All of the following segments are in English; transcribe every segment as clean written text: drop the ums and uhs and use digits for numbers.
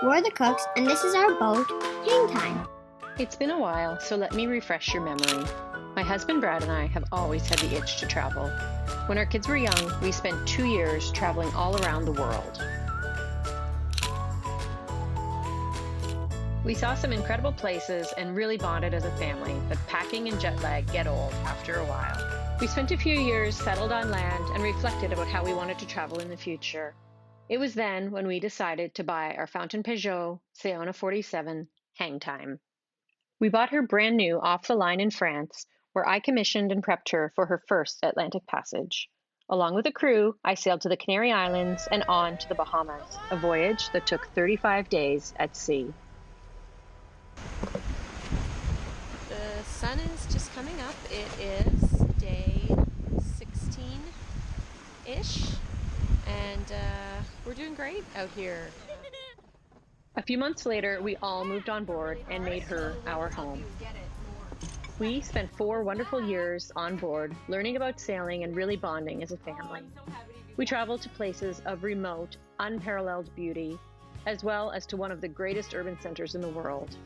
We're the cooks, and this is our boat, Hangtime. It's been a while, so let me refresh your memory. My husband Brad and I have always had the itch to travel. When our kids were young, we spent 2 years traveling all around the world. We saw some incredible places and really bonded as a family, but packing and jet lag get old after a while. We spent a few years settled on land and reflected about how we wanted to travel in the future. It was then when we decided to buy our Fountain Peugeot Sayona 47 Hangtime. We bought her brand new off the line in France, where I commissioned and prepped her for her first Atlantic passage. Along with a crew, I sailed to the Canary Islands and on to the Bahamas, a voyage that took 35 days at sea. The sun is just coming up. It is day 16-ish, and we're doing great out here. A few months later, we all moved on board and made her our home. We spent 4 wonderful years on board, learning about sailing and really bonding as a family. We traveled to places of remote, unparalleled beauty, as well as to one of the greatest urban centers in the world.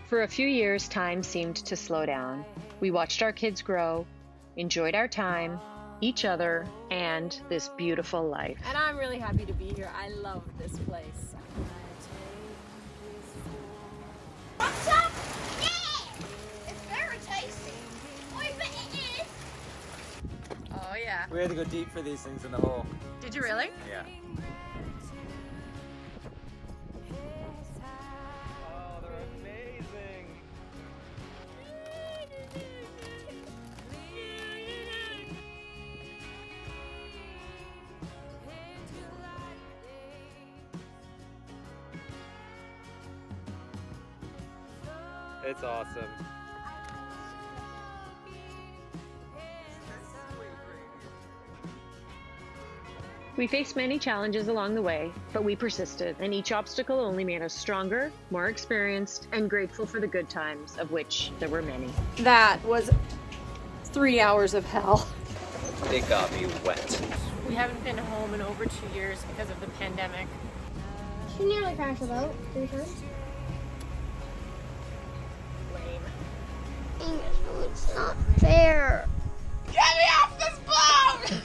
For a few years, time seemed to slow down. We watched our kids grow, enjoyed our time, each other, and this beautiful life. And I'm really happy to be here. I love this place. What's up? Yeah! It's very tasty. I bet it is. Oh yeah. We had to go deep for these things in the hole. Did you really? Yeah. Oh, they're amazing. It's awesome. We faced many challenges along the way, but we persisted, and each obstacle only made us stronger, more experienced, and grateful for the good times, of which there were many. That was 3 hours of hell. It got me wet. We haven't been home in over 2 years because of the pandemic. She nearly crashed the boat 3 times. Lame. It's not fair. Get me off this boat!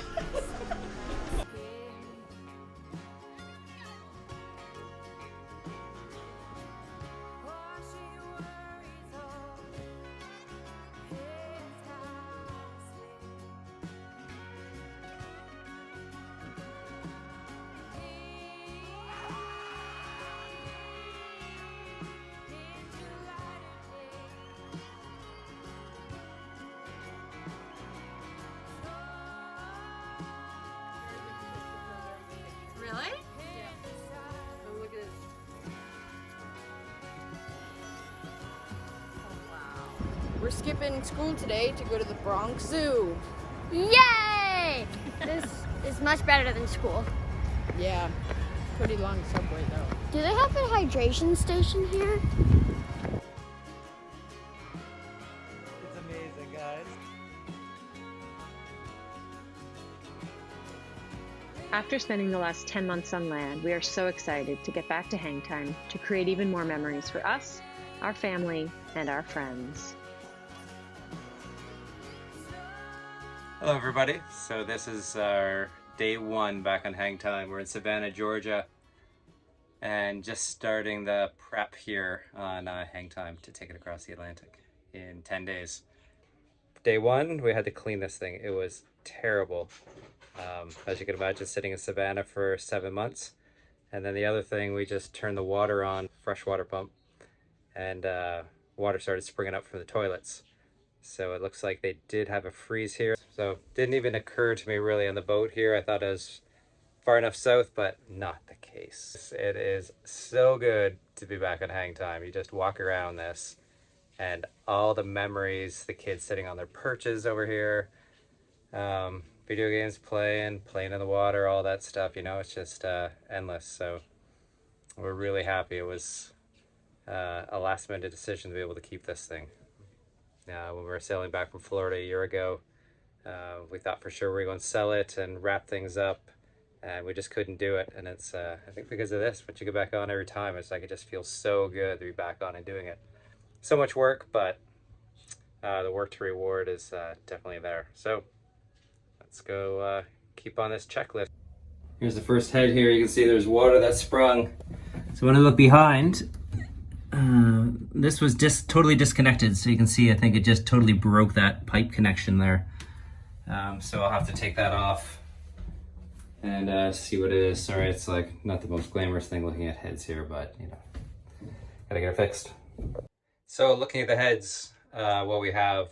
Really? Yeah. Oh, look at this. Oh, wow. We're skipping school today to go to the Bronx Zoo. Yay! This is much better than school. Yeah. Pretty long subway though. Do they have a hydration station here? It's amazing, guys. After spending the last 10 months on land, we are so excited to get back to Hangtime to create even more memories for us, our family, and our friends. Hello, everybody. So this is our day 1 back on Hangtime. We're in Savannah, Georgia, and just starting the prep here on Hangtime to take it across the Atlantic in 10 days. Day 1, we had to clean this thing. It was terrible. As you can imagine, sitting in Savannah for 7 months. And then the other thing, we just turned the water on, fresh water pump, and water started springing up from the toilets. So it looks like they did have a freeze here. So it didn't even occur to me really on the boat here. I thought it was far enough south, but not the case. It is so good to be back on Hangtime. You just walk around this and all the memories, the kids sitting on their perches over here, video games playing in the water, all that stuff, you know, it's just endless. So we're really happy. It was a last minute decision to be able to keep this thing. When we were sailing back from Florida a year ago, we thought for sure we were going to sell it and wrap things up and we just couldn't do it. And it's I think because of this, once you go back on every time, it's like it just feels so good to be back on and doing it. So much work, but the work to reward is definitely there. So let's go keep on this checklist. Here's the first head here. You can see there's water that sprung. So when I look behind, this was just totally disconnected. So you can see, I think it just totally broke that pipe connection there. So I'll have to take that off and see what it is. Sorry, it's like not the most glamorous thing looking at heads here, but you know, gotta get it fixed. So looking at the heads, what we have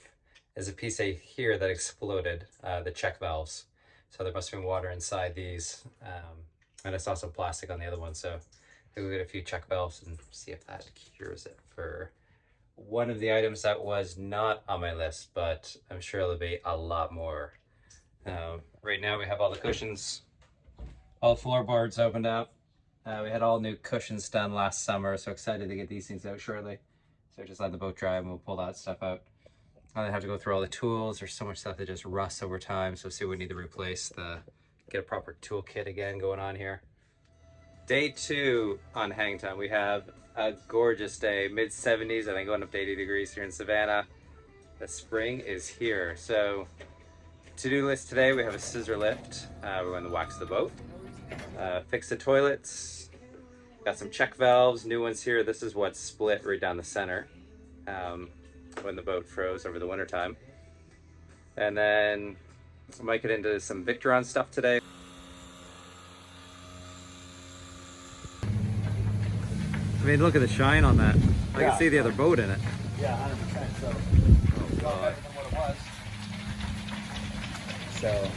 is a piece here that exploded, the check valves. So there must have been water inside these, and I saw some plastic on the other one. So we'll get a few check valves and see if that cures it for one of the items that was not on my list, but I'm sure there'll be a lot more. Right now we have all the cushions, all the floorboards opened up. We had all new cushions done last summer, so excited to get these things out shortly. So just let the boat dry and we'll pull that stuff out. I have to go through all the tools. There's so much stuff that just rusts over time, so see what we need to replace, get a proper tool kit again going on here. Day 2 on Hangtime. We have a gorgeous day, mid-70s, I think going up to 80 degrees here in Savannah. The spring is here. So to-do list today, we have a scissor lift. We're going to wax the boat, fix the toilets, got some check valves, new ones here. This is what split right down the center when the boat froze over the winter time. And then I might get into some Victron stuff today. I mean, look at the shine on that. I can see the other boat in it. Yeah, 100%. So, Oh, well better than what it was. So.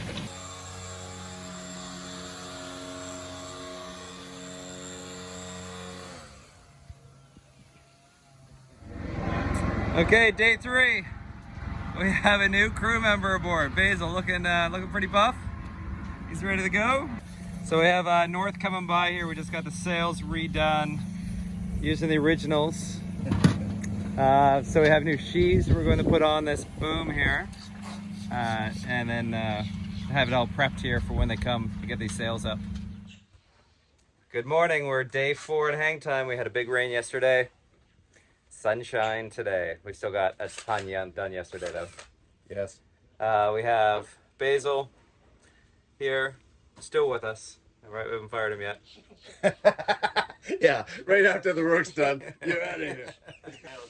Okay, day 3. We have a new crew member aboard. Basil looking pretty buff. He's ready to go. So we have North coming by here. We just got the sails redone using the originals. So we have new sheaves we're going to put on this boom here, and then have it all prepped here for when they come to get these sails up. Good morning. We're day 4 at Hangtime. We had a big rain yesterday. Sunshine today. We still got a ton done yesterday though. Yes. We have Basil here, still with us. All right, we haven't fired him yet. Yeah, right after the work's done, you're out of here.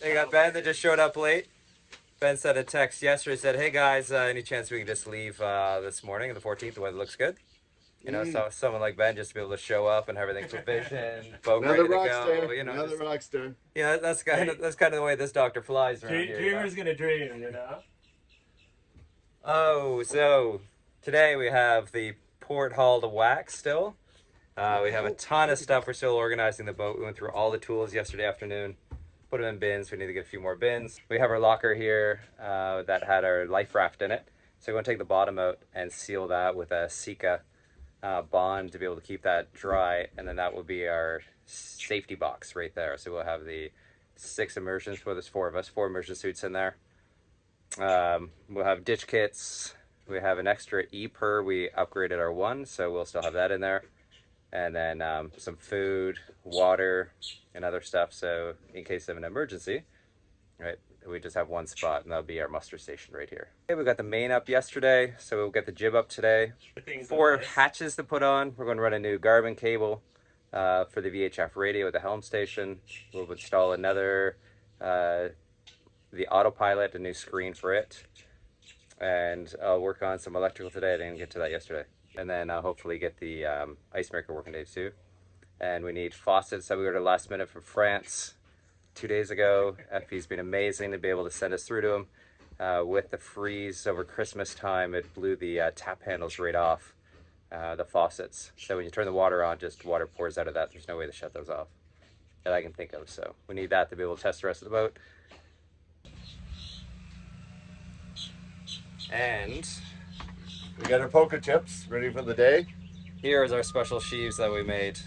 They got Ben that just showed up late. Ben sent a text yesterday, said, hey guys, any chance we can just leave this morning, the 14th, the weather looks good? You know, so someone like Ben just to be able to show up and have everything provisioned, boat ready to go. You know, Another rock star. Yeah, that's kind of the way this doctor flies around here. Dreamer's gonna dream, you know? Oh, so today we have the port hull to wax still. We have a ton of stuff. We're still organizing the boat. We went through all the tools yesterday afternoon, put them in bins. We need to get a few more bins. We have our locker here that had our life raft in it. So we're going to take the bottom out and seal that with a Sika bond to be able to keep that dry. And then that will be our safety box right there. So we'll have the 6 immersions, well, there's 4 of us, 4 immersion suits in there. We'll have ditch kits. We have an extra E-per. We upgraded our one, so we'll still have that in there. And then some food, water, and other stuff. So in case of an emergency, right, we just have one spot, and that'll be our muster station right here. Okay, we got the main up yesterday, so we'll get the jib up today. 4 hatches to put on. We're going to run a new Garmin cable for the VHF radio at the helm station. We'll install another, the autopilot, a new screen for it. And I'll work on some electrical today. I didn't get to that yesterday. And then hopefully get the ice maker working today too. And we need faucets that we ordered last minute from France 2 days ago. FP's been amazing to be able to send us through to them. With the freeze over Christmas time, it blew the tap handles right off the faucets. So when you turn the water on, just water pours out of that. There's no way to shut those off that I can think of. So we need that to be able to test the rest of the boat. And We got our poker chips ready for the day. here is our special sheaves that we made.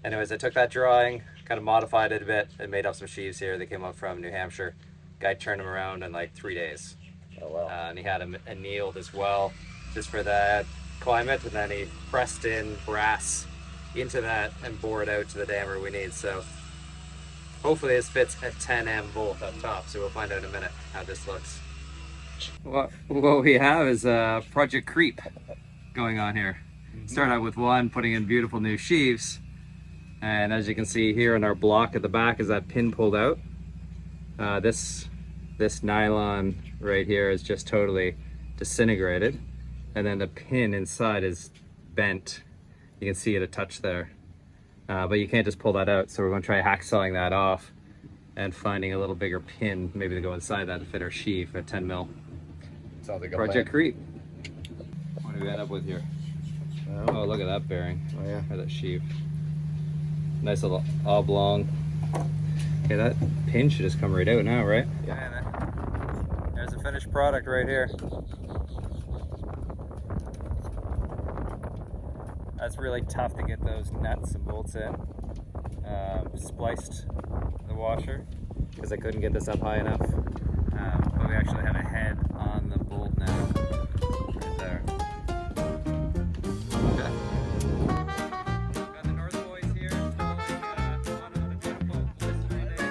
Anyways, I took that drawing, kind of modified it a bit, and made up some sheaves here. They came up from New Hampshire. Guy turned them around in like 3 days. Oh, wow. And he had them annealed as well, just for that climate, and then he pressed in brass into that and bored out to the diameter we need. So hopefully this fits a 10 volt up top, so we'll find out in a minute how this looks. What we have is a Project Creep going on here. Start out with one, putting in beautiful new sheaves, and as you can see here in our block at the back is that pin pulled out. This nylon right here is just totally disintegrated, and then the pin inside is bent. You can see it a touch there, but you can't just pull that out, so we're going to try hacksawing that off and finding a little bigger pin maybe to go inside that to fit our sheave at 10 mil. Sounds like a Project plan. Creep. What do we end up with here? Oh, look at that bearing. Oh yeah. Or that sheave. Nice little oblong. Okay, that pin should just come right out now, right? Yeah. There's the finished product right here. That's really tough to get those nuts and bolts in. Spliced the washer because I couldn't get this up high enough. But we actually have a head on the bolt now. Right there. Okay. Got the North Boys here installing on a beautiful blistery day.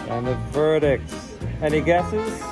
And the verdict. Any guesses?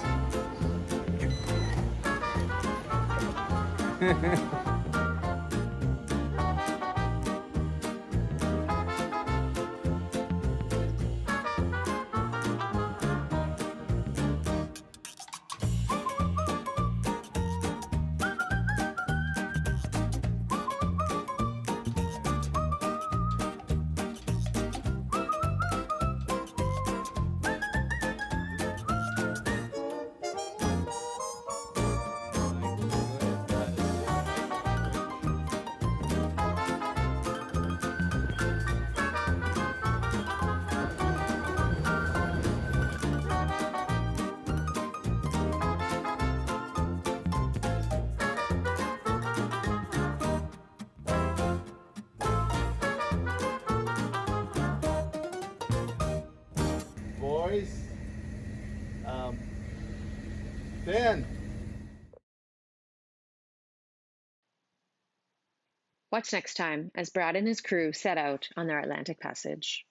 Boys, Ben. What's next time as Brad and his crew set out on their Atlantic passage?